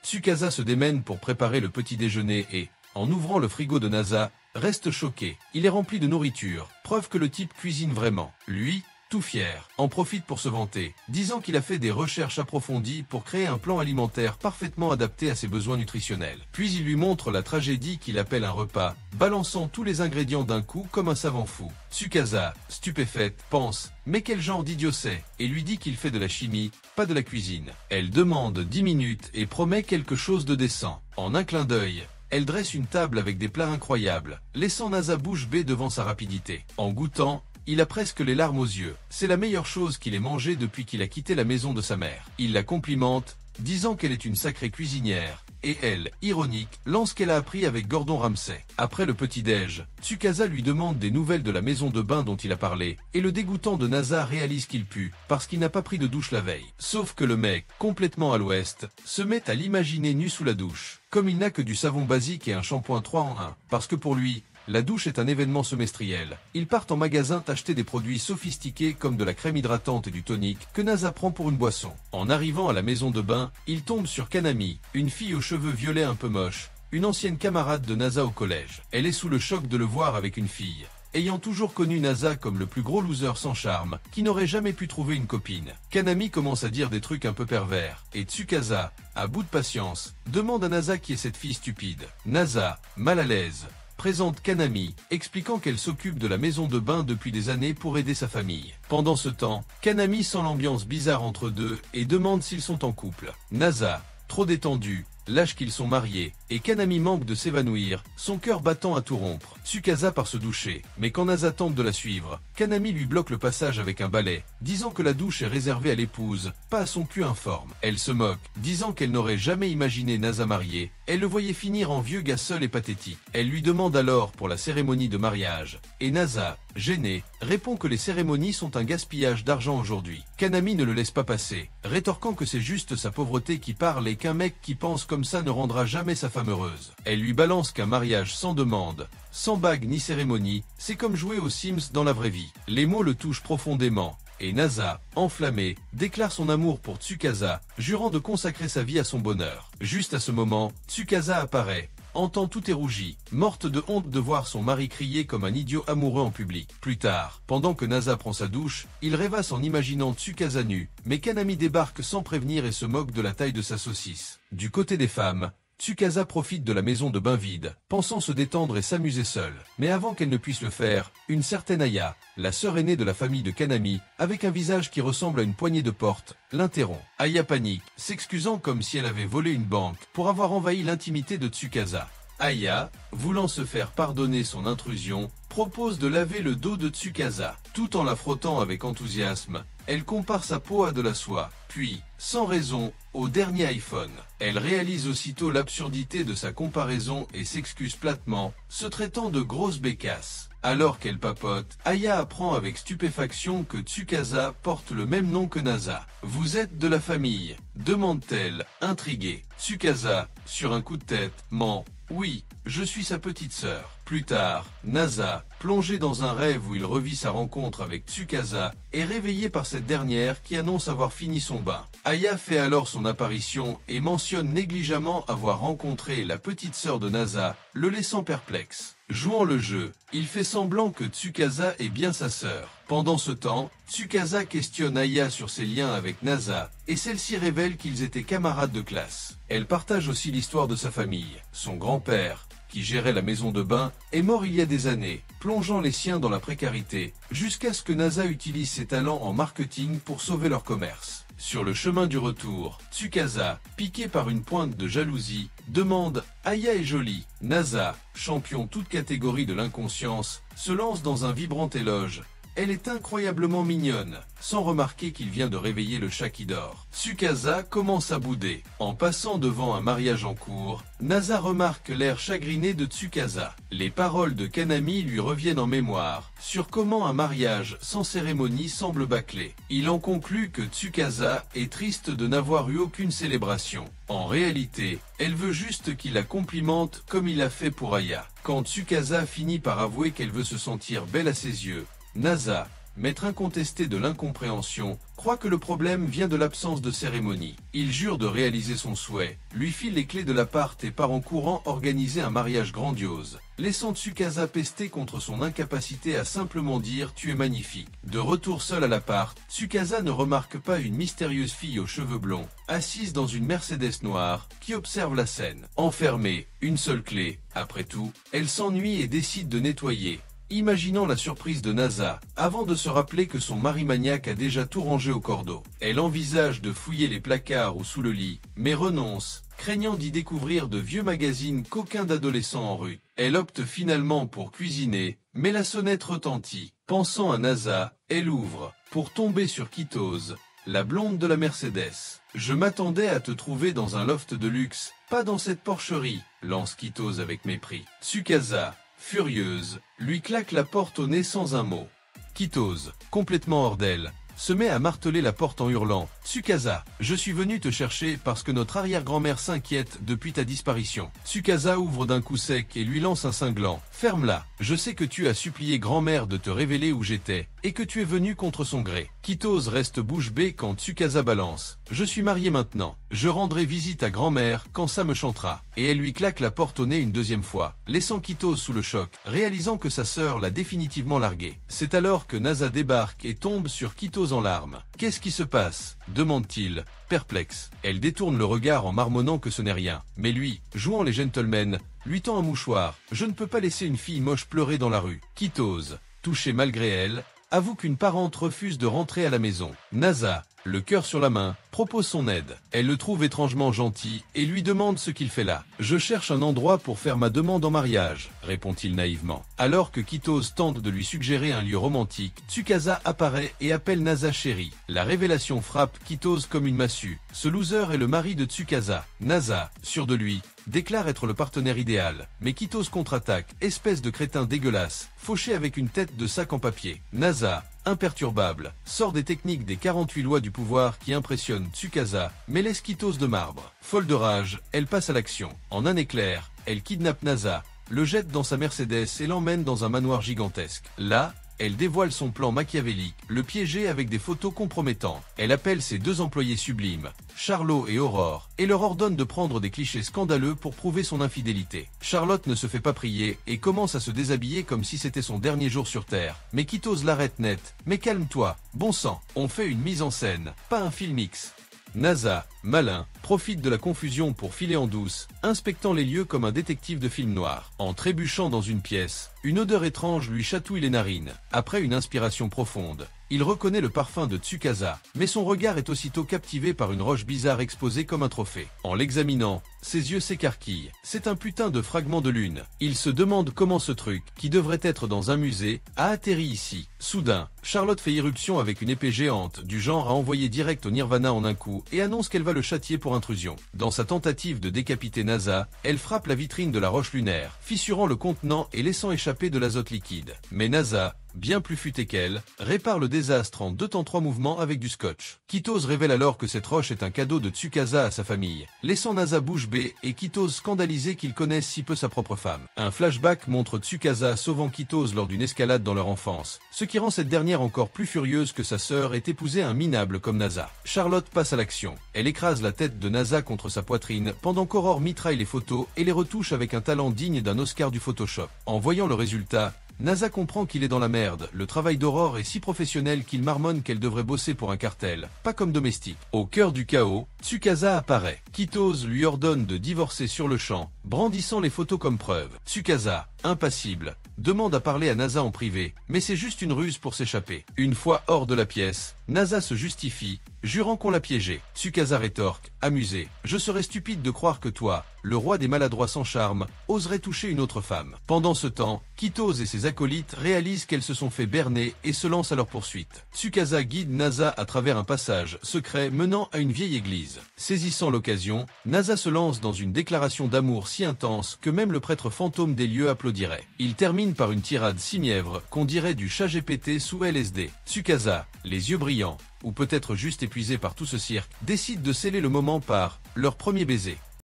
Tsukasa se démène pour préparer le petit déjeuner et, en ouvrant le frigo de Nasa, reste choqué. Il est rempli de nourriture, preuve que le type cuisine vraiment. Lui, tout fier, en profite pour se vanter, disant qu'il a fait des recherches approfondies pour créer un plan alimentaire parfaitement adapté à ses besoins nutritionnels. Puis il lui montre la tragédie qu'il appelle un repas, balançant tous les ingrédients d'un coup comme un savant fou. Tsukasa, stupéfaite, pense « Mais quel genre d'idiot c'est ?» et lui dit qu'il fait de la chimie, pas de la cuisine. Elle demande 10 minutes et promet quelque chose de décent. En un clin d'œil, elle dresse une table avec des plats incroyables, laissant Nasa bouche bée devant sa rapidité. En goûtant, il a presque les larmes aux yeux. C'est la meilleure chose qu'il ait mangée depuis qu'il a quitté la maison de sa mère. Il la complimente, disant qu'elle est une sacrée cuisinière, et elle, ironique, lance qu'elle a appris avec Gordon Ramsay. Après le petit-déj, Tsukasa lui demande des nouvelles de la maison de bain dont il a parlé, et le dégoûtant de Nasa réalise qu'il pue, parce qu'il n'a pas pris de douche la veille. Sauf que le mec, complètement à l'ouest, se met à l'imaginer nu sous la douche, comme il n'a que du savon basique et un shampoing 3 en 1, parce que pour lui, la douche est un événement semestriel. Ils partent en magasin acheter des produits sophistiqués comme de la crème hydratante et du tonique que Nasa prend pour une boisson. En arrivant à la maison de bain, il tombe sur Kanami, une fille aux cheveux violets un peu moche, une ancienne camarade de Nasa au collège. Elle est sous le choc de le voir avec une fille, ayant toujours connu Nasa comme le plus gros loser sans charme, qui n'aurait jamais pu trouver une copine. Kanami commence à dire des trucs un peu pervers, et Tsukasa, à bout de patience, demande à Nasa qui est cette fille stupide. Nasa, mal à l'aise, présente Kanami, expliquant qu'elle s'occupe de la maison de bain depuis des années pour aider sa famille. Pendant ce temps, Kanami sent l'ambiance bizarre entre deux et demande s'ils sont en couple. Nasa, trop détendu, lâche qu'ils sont mariés, et Kanami manque de s'évanouir, son cœur battant à tout rompre. Tsukasa part se doucher, mais quand Nasa tente de la suivre, Kanami lui bloque le passage avec un balai, disant que la douche est réservée à l'épouse, pas à son cul informe. Elle se moque, disant qu'elle n'aurait jamais imaginé Nasa marié, elle le voyait finir en vieux gars seul et pathétique. Elle lui demande alors pour la cérémonie de mariage, et Nasa, gêné, répond que les cérémonies sont un gaspillage d'argent aujourd'hui. Kanami ne le laisse pas passer, rétorquant que c'est juste sa pauvreté qui parle et qu'un mec qui pense comme ça ne rendra jamais sa femme heureuse. Elle lui balance qu'un mariage sans demande, sans bague ni cérémonie, c'est comme jouer aux Sims dans la vraie vie. Les mots le touchent profondément, et Nasa, enflammé, déclare son amour pour Tsukasa, jurant de consacrer sa vie à son bonheur. Juste à ce moment, Tsukasa apparaît, entend tout est rougi, morte de honte de voir son mari crier comme un idiot amoureux en public. Plus tard, pendant que Nasa prend sa douche, il rêvasse en imaginant Tsukasa nu, mais Kanami débarque sans prévenir et se moque de la taille de sa saucisse. Du côté des femmes, Tsukasa profite de la maison de bain vide, pensant se détendre et s'amuser seule. Mais avant qu'elle ne puisse le faire, une certaine Aya, la sœur aînée de la famille de Kanami, avec un visage qui ressemble à une poignée de porte, l'interrompt. Aya panique, s'excusant comme si elle avait volé une banque pour avoir envahi l'intimité de Tsukasa. Aya, voulant se faire pardonner son intrusion, propose de laver le dos de Tsukasa. Tout en la frottant avec enthousiasme, elle compare sa peau à de la soie, puis, sans raison, au dernier iPhone. Elle réalise aussitôt l'absurdité de sa comparaison et s'excuse platement, se traitant de grosse bécasse. Alors qu'elle papote, Aya apprend avec stupéfaction que Tsukasa porte le même nom que Nasa. « Vous êtes de la famille ?» demande-t-elle, intriguée. Tsukasa, sur un coup de tête, ment. « Oui, je suis sa petite sœur. » Plus tard, Nasa, plongé dans un rêve où il revit sa rencontre avec Tsukasa, est réveillé par cette dernière qui annonce avoir fini son bain. Aya fait alors son apparition et mentionne négligemment avoir rencontré la petite sœur de Nasa, le laissant perplexe. Jouant le jeu, il fait semblant que Tsukasa est bien sa sœur. Pendant ce temps, Tsukasa questionne Aya sur ses liens avec Nasa, et celle-ci révèle qu'ils étaient camarades de classe. Elle partage aussi l'histoire de sa famille. Son grand-père, qui gérait la maison de bain, est mort il y a des années, plongeant les siens dans la précarité, jusqu'à ce que Nasa utilise ses talents en marketing pour sauver leur commerce. Sur le chemin du retour, Tsukasa, piqué par une pointe de jalousie, demande « Aya est jolie ». Nasa, champion toute catégorie de l'inconscience, se lance dans un vibrant éloge. Elle est incroyablement mignonne, sans remarquer qu'il vient de réveiller le chat qui dort. Tsukasa commence à bouder. En passant devant un mariage en cours, Nasa remarque l'air chagriné de Tsukasa. Les paroles de Kanami lui reviennent en mémoire, sur comment un mariage sans cérémonie semble bâclé. Il en conclut que Tsukasa est triste de n'avoir eu aucune célébration. En réalité, elle veut juste qu'il la complimente comme il a fait pour Aya. Quand Tsukasa finit par avouer qu'elle veut se sentir belle à ses yeux, Nasa, maître incontesté de l'incompréhension, croit que le problème vient de l'absence de cérémonie. Il jure de réaliser son souhait, lui file les clés de l'appart et part en courant organiser un mariage grandiose, laissant Tsukasa pester contre son incapacité à simplement dire « tu es magnifique ». De retour seul à l'appart, Tsukasa ne remarque pas une mystérieuse fille aux cheveux blonds, assise dans une Mercedes noire, qui observe la scène. Enfermée, une seule clé, après tout, elle s'ennuie et décide de nettoyer. Imaginant la surprise de Nasa, avant de se rappeler que son mari maniaque a déjà tout rangé au cordeau. Elle envisage de fouiller les placards ou sous le lit, mais renonce, craignant d'y découvrir de vieux magazines qu'aucun d'adolescent en rue. Elle opte finalement pour cuisiner, mais la sonnette retentit. Pensant à Nasa, elle ouvre, pour tomber sur Kitose, la blonde de la Mercedes. « Je m'attendais à te trouver dans un loft de luxe, pas dans cette porcherie », lance Kitose avec mépris. Tsukasa, furieuse, lui claque la porte au nez sans un mot. Kitose, complètement hors d'elle, se met à marteler la porte en hurlant « Tsukasa, je suis venu te chercher parce que notre arrière-grand-mère s'inquiète depuis ta disparition. » Tsukasa ouvre d'un coup sec et lui lance un cinglant. « Ferme-la, je sais que tu as supplié grand-mère de te révéler où j'étais, et que tu es venu contre son gré. » Kitose reste bouche bée quand Tsukasa balance. « Je suis marié maintenant, je rendrai visite à grand-mère quand ça me chantera. » Et elle lui claque la porte au nez une deuxième fois, laissant Kitose sous le choc, réalisant que sa sœur l'a définitivement largué. C'est alors que Nasa débarque et tombe sur Kitose en larmes. « Qu'est-ce qui se passe ?» demande-t-il, perplexe. Elle détourne le regard en marmonnant que ce n'est rien. Mais lui, jouant les gentlemen, lui tend un mouchoir. « Je ne peux pas laisser une fille moche pleurer dans la rue. » Kitose, touchée malgré elle, avoue qu'une parente refuse de rentrer à la maison. Nasa, le cœur sur la main, propose son aide. Elle le trouve étrangement gentil et lui demande ce qu'il fait là. « Je cherche un endroit pour faire ma demande en mariage », répond-il naïvement. Alors que Kitose tente de lui suggérer un lieu romantique, Tsukasa apparaît et appelle Nasa chérie. La révélation frappe Kitose comme une massue. Ce loser est le mari de Tsukasa. Nasa, sûr de lui, déclare être le partenaire idéal. Mais Kitose contre-attaque, espèce de crétin dégueulasse, fauché avec une tête de sac en papier. Nasa, imperturbable, sort des techniques des 48 lois du pouvoir qui impressionnent Tsukasa, mais laisse Kitose de marbre. Folle de rage, elle passe à l'action. En un éclair, elle kidnappe Nasa, le jette dans sa Mercedes et l'emmène dans un manoir gigantesque. Là, elle dévoile son plan machiavélique, le piéger avec des photos compromettantes. Elle appelle ses deux employés sublimes, Charlot et Aurore, et leur ordonne de prendre des clichés scandaleux pour prouver son infidélité. Charlotte ne se fait pas prier et commence à se déshabiller comme si c'était son dernier jour sur Terre. Mais Kitose l'arrête net. « Mais calme-toi, bon sang, on fait une mise en scène, pas un film X. » Nasa, malin, profite de la confusion pour filer en douce, inspectant les lieux comme un détective de film noir. En trébuchant dans une pièce, une odeur étrange lui chatouille les narines. Après une inspiration profonde, il reconnaît le parfum de Tsukasa, mais son regard est aussitôt captivé par une roche bizarre exposée comme un trophée. En l'examinant, ses yeux s'écarquillent. C'est un putain de fragment de lune. Il se demande comment ce truc, qui devrait être dans un musée, a atterri ici. Soudain, Charlotte fait irruption avec une épée géante, du genre à envoyer direct au Nirvana en un coup, et annonce qu'elle va le châtier pour intrusion. Dans sa tentative de décapiter Nasa, elle frappe la vitrine de la roche lunaire, fissurant le contenant et laissant échapper de l'azote liquide. Mais Nasa, bien plus futé qu'elle, répare le désastre en 2 temps 3 mouvements avec du scotch. Kitose révèle alors que cette roche est un cadeau de Tsukasa à sa famille, laissant Nasa bouche bée et Kitose scandalisé qu'il connaisse si peu sa propre femme. Un flashback montre Tsukasa sauvant Kitose lors d'une escalade dans leur enfance, ce qui rend cette dernière encore plus furieuse que sa sœur ait épousé un minable comme Nasa. Charlotte passe à l'action. Elle écrase la tête de Nasa contre sa poitrine pendant qu'Aurore mitraille les photos et les retouche avec un talent digne d'un Oscar du Photoshop. En voyant le résultat, Nasa comprend qu'il est dans la merde. Le travail d'Aurore est si professionnel qu'il marmonne qu'elle devrait bosser pour un cartel, pas comme domestique. Au cœur du chaos, Tsukasa apparaît. Kitose lui ordonne de divorcer sur le champ, brandissant les photos comme preuve. Tsukasa, impassible, demande à parler à Nasa en privé, mais c'est juste une ruse pour s'échapper. Une fois hors de la pièce, Nasa se justifie, jurant qu'on l'a piégé. Tsukasa rétorque, amusé. « Je serais stupide de croire que toi, le roi des maladroits sans charme, oserais toucher une autre femme. » Pendant ce temps, Kitose et ses acolytes réalisent qu'elles se sont fait berner et se lancent à leur poursuite. Tsukasa guide Nasa à travers un passage secret menant à une vieille église. Saisissant l'occasion, Nasa se lance dans une déclaration d'amour si intense que même le prêtre fantôme des lieux applaudirait. Il termine par une tirade si mièvre qu'on dirait du chat GPT sous LSD. Tsukasa, les yeux brillants, ou peut-être juste épuisé par tout ce cirque, décide de sceller le moment par leur premier baiser.